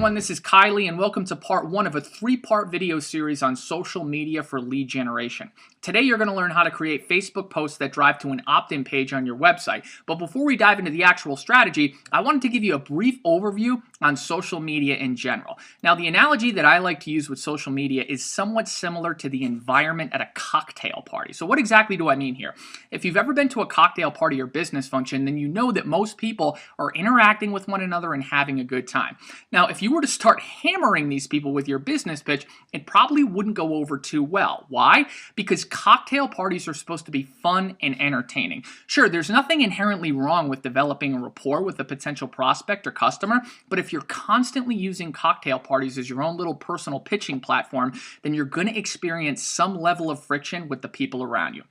everyone, this is Kylie and welcome to part 1 of a 3-part video series on social media for lead generation. Today you're going to learn how to create Facebook posts that drive to an opt-in page on your website. But before we dive into the actual strategy, I wanted to give you a brief overview on social media in general. Now, the analogy that I like to use with social media is somewhat similar to the environment at a cocktail party. So what exactly do I mean here? If you've ever been to a cocktail party or business function, then you know that most people are interacting with one another and having a good time. Now, if you were to start hammering these people with your business pitch, it probably wouldn't go over too well. Why? Because cocktail parties are supposed to be fun and entertaining. Sure, there's nothing inherently wrong with developing a rapport with a potential prospect or customer, but if you're constantly using cocktail parties as your own little personal pitching platform, then you're going to experience some level of friction with the people around you.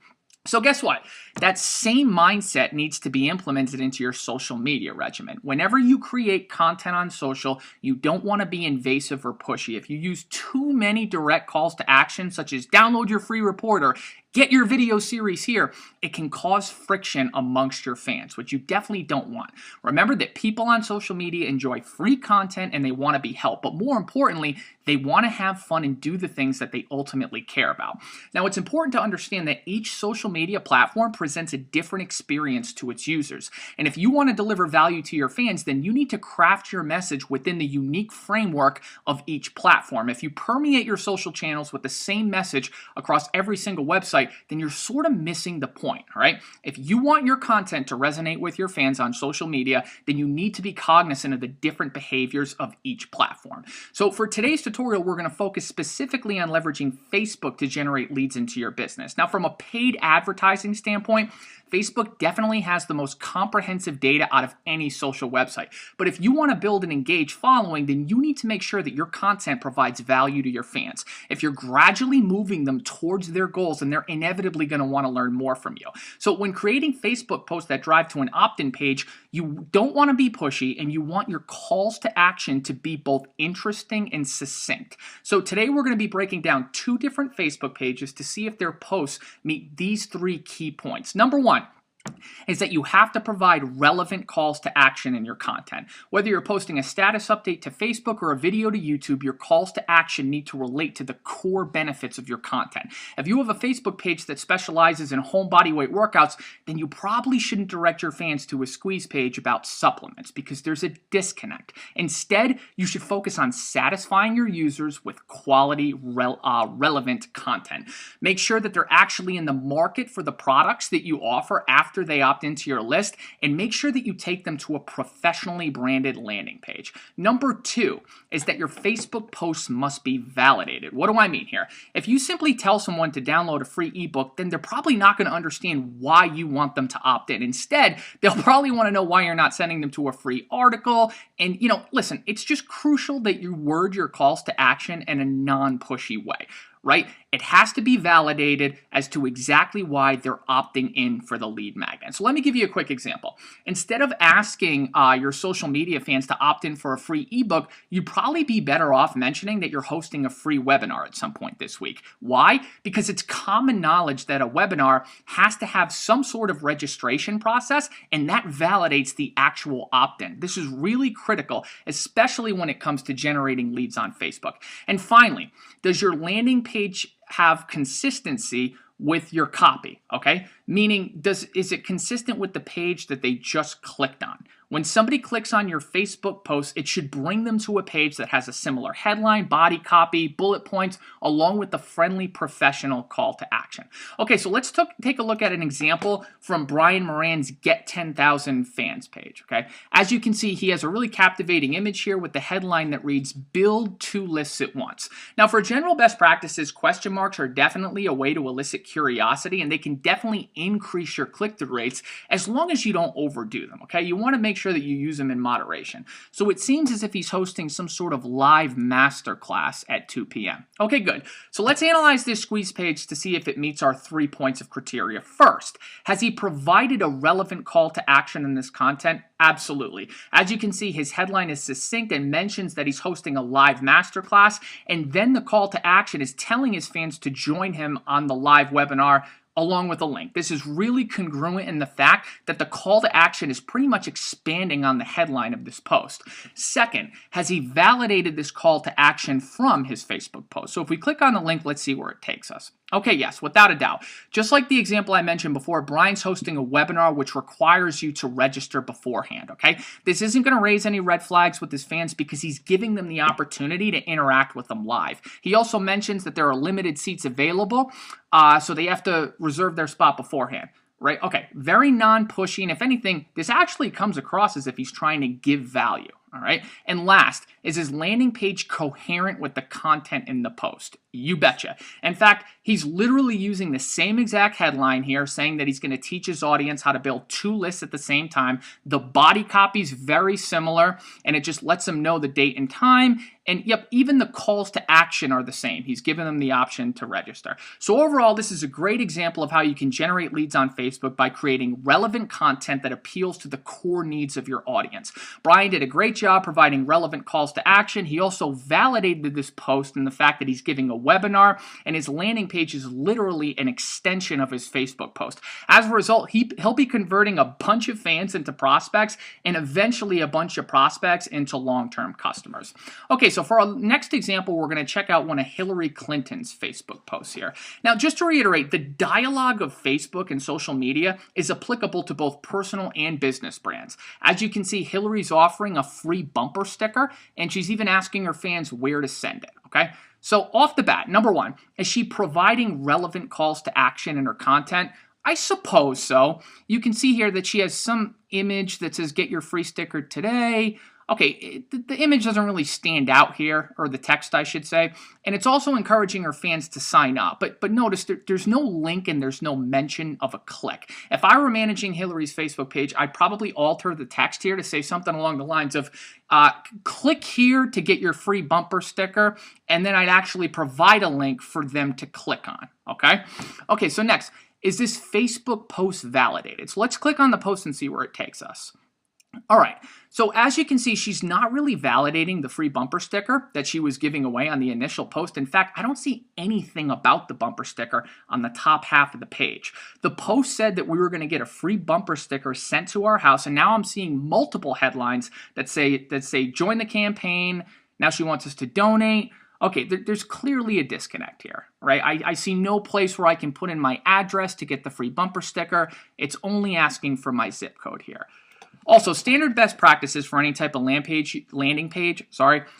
So guess what? That same mindset needs to be implemented into your social media regimen. Whenever you create content on social, you don't want to be invasive or pushy. If you use too many direct calls to action, such as download your free report or get your video series here, it can cause friction amongst your fans, which you definitely don't want. Remember that people on social media enjoy free content and they want to be helped, but more importantly, they want to have fun and do the things that they ultimately care about. Now, it's important to understand that each social media platform presents a different experience to its users. And if you want to deliver value to your fans, then you need to craft your message within the unique framework of each platform. If you permeate your social channels with the same message across every single website, then you're sort of missing the point, all right? If you want your content to resonate with your fans on social media, then you need to be cognizant of the different behaviors of each platform. So for today's tutorial, we're going to focus specifically on leveraging Facebook to generate leads into your business. Now, from a paid advertising standpoint, Facebook definitely has the most comprehensive data out of any social website. But if you want to build an engaged following, then you need to make sure that your content provides value to your fans. If you're gradually moving them towards their goals, then they're inevitably going to want to learn more from you. So when creating Facebook posts that drive to an opt-in page, you don't want to be pushy and you want your calls to action to be both interesting and succinct. So today we're going to be breaking down 2 different Facebook pages to see if their posts meet these 3 key points. Number 1 is that you have to provide relevant calls to action in your content. Whether you're posting a status update to Facebook or a video to YouTube, your calls to action need to relate to the core benefits of your content. If you have a Facebook page that specializes in home body weight workouts, then you probably shouldn't direct your fans to a squeeze page about supplements because there's a disconnect. Instead, you should focus on satisfying your users with quality, relevant content. Make sure that they're actually in the market for the products that you offer after they opt into your list, and make sure that you take them to a professionally branded landing page. Number 2 is that your Facebook posts must be validated. What do I mean here? If you simply tell someone to download a free ebook, then they're probably not going to understand why you want them to opt in. Instead, they'll probably want to know why you're not sending them to a free article. And, listen, it's just crucial that you word your calls to action in a non-pushy way, right? It has to be validated as to exactly why they're opting in for the lead magnet. So let me give you a quick example. Instead of asking your social media fans to opt in for a free ebook, you'd probably be better off mentioning that you're hosting a free webinar at some point this week. Why? Because it's common knowledge that a webinar has to have some sort of registration process, and that validates the actual opt-in. This is really critical, especially when it comes to generating leads on Facebook. And finally, does your landing page have consistency with your copy, okay? Meaning, is it consistent with the page that they just clicked on? When somebody clicks on your Facebook post, it should bring them to a page that has a similar headline, body copy, bullet points, along with the friendly professional call to action. Okay, so let's take a look at an example from Brian Moran's Get 10,000 Fans page, okay? As you can see, he has a really captivating image here with the headline that reads, Build 2 lists at once. Now, for general best practices, question marks are definitely a way to elicit curiosity, and they can definitely increase your click-through rates as long as you don't overdo them, okay? You want to make sure that you use them in moderation. So it seems as if he's hosting some sort of live masterclass at 2 p.m. Okay, good. So let's analyze this squeeze page to see if it meets our 3 points of criteria. First, has he provided a relevant call to action in this content? Absolutely. As you can see, his headline is succinct and mentions that he's hosting a live masterclass, and then the call to action is telling his fans to join him on the live webinar along with a link. This is really congruent in the fact that the call to action is pretty much expanding on the headline of this post. Second, has he validated this call to action from his Facebook post? So if we click on the link, let's see where it takes us. Okay, yes, without a doubt. Just like the example I mentioned before, Brian's hosting a webinar which requires you to register beforehand, okay? This isn't going to raise any red flags with his fans because he's giving them the opportunity to interact with them live. He also mentions that there are limited seats available, so they have to reserve their spot beforehand. Right? Okay, very non-pushy, and if anything, this actually comes across as if he's trying to give value. All right. And last, is his landing page coherent with the content in the post? You betcha. In fact, he's literally using the same exact headline here, saying that he's going to teach his audience how to build 2 lists at the same time. The body copy is very similar, and it just lets them know the date and time. And yep, even the calls to action are the same. He's given them the option to register. So overall, this is a great example of how you can generate leads on Facebook by creating relevant content that appeals to the core needs of your audience. Brian did a great job providing relevant calls to action. He also validated this post in the fact that he's giving a webinar, and his landing page is literally an extension of his Facebook post. As a result, he'll be converting a bunch of fans into prospects and eventually a bunch of prospects into long-term customers. Okay, so for our next example, we're going to check out one of Hillary Clinton's Facebook posts here. Now, just to reiterate, the dialogue of Facebook and social media is applicable to both personal and business brands. As you can see, Hillary's offering a free bumper sticker, and she's even asking her fans where to send it, okay? So off the bat, number one, is she providing relevant calls to action in her content? I suppose so. You can see here that she has some image that says, get your free sticker today. Okay, the image doesn't really stand out here, or the text, I should say. And it's also encouraging her fans to sign up. But notice there's no link and there's no mention of a click. If I were managing Hillary's Facebook page, I'd probably alter the text here to say something along the lines of, click here to get your free bumper sticker, and then I'd actually provide a link for them to click on, okay? Okay, so next, is this Facebook post validated? So let's click on the post and see where it takes us. All right, so as you can see, she's not really validating the free bumper sticker that she was giving away on the initial post. In fact, I don't see anything about the bumper sticker on the top half of the page. The post said that we were going to get a free bumper sticker sent to our house, and now I'm seeing multiple headlines that say join the campaign. Now she wants us to donate. Okay, there's clearly a disconnect here, right? I see no place where I can put in my address to get the free bumper sticker. It's only asking for my zip code here. Also, standard best practices for any type of landing page,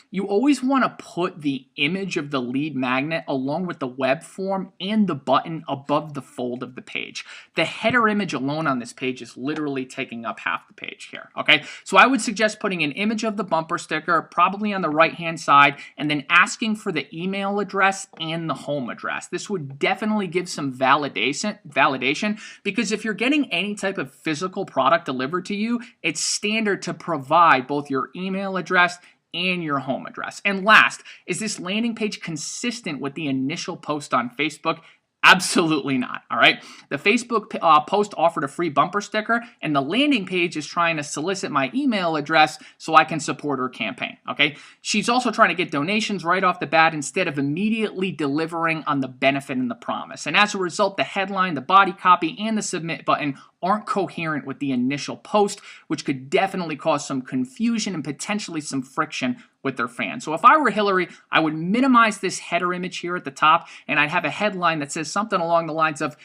you always want to put the image of the lead magnet along with the web form and the button above the fold of the page. The header image alone on this page is literally taking up half the page here, okay? So I would suggest putting an image of the bumper sticker, probably on the right-hand side, and then asking for the email address and the home address. This would definitely give some validation, because if you're getting any type of physical product delivered to you, it's standard to provide both your email address and your home address. And last, is this landing page consistent with the initial post on Facebook? Absolutely not, all right? The Facebook post offered a free bumper sticker, and the landing page is trying to solicit my email address so I can support her campaign, okay? She's also trying to get donations right off the bat instead of immediately delivering on the benefit and the promise. And as a result, the headline, the body copy, and the submit button aren't coherent with the initial post, which could definitely cause some confusion and potentially some friction with their fans. So if I were Hillary, I would minimize this header image here at the top, and I'd have a headline that says something along the lines of,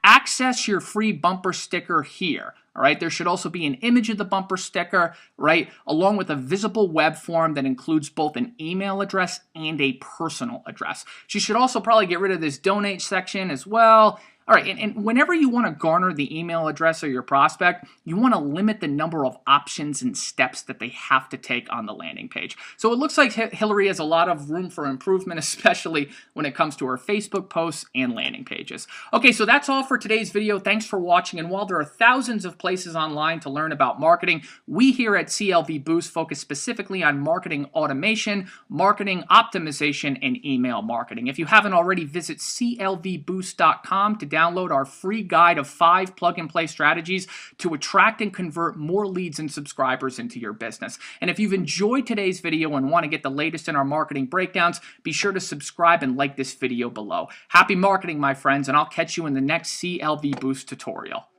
access your free bumper sticker here. All right, there should also be an image of the bumper sticker, right, along with a visible web form that includes both an email address and a personal address. She should also probably get rid of this donate section as well. All right, and whenever you want to garner the email address of your prospect, you want to limit the number of options and steps that they have to take on the landing page. So it looks like Hillary has a lot of room for improvement, especially when it comes to her Facebook posts and landing pages. Okay, so that's all for today's video. Thanks for watching, and while there are thousands of places online to learn about marketing. We here at CLV Boost focus specifically on marketing automation, marketing optimization, and email marketing. If you haven't already, visit clvboost.com to download our free guide of 5 plug-and-play strategies to attract and convert more leads and subscribers into your business. And if you've enjoyed today's video and want to get the latest in our marketing breakdowns, be sure to subscribe and like this video below. Happy marketing, my friends, and I'll catch you in the next CLV Boost tutorial.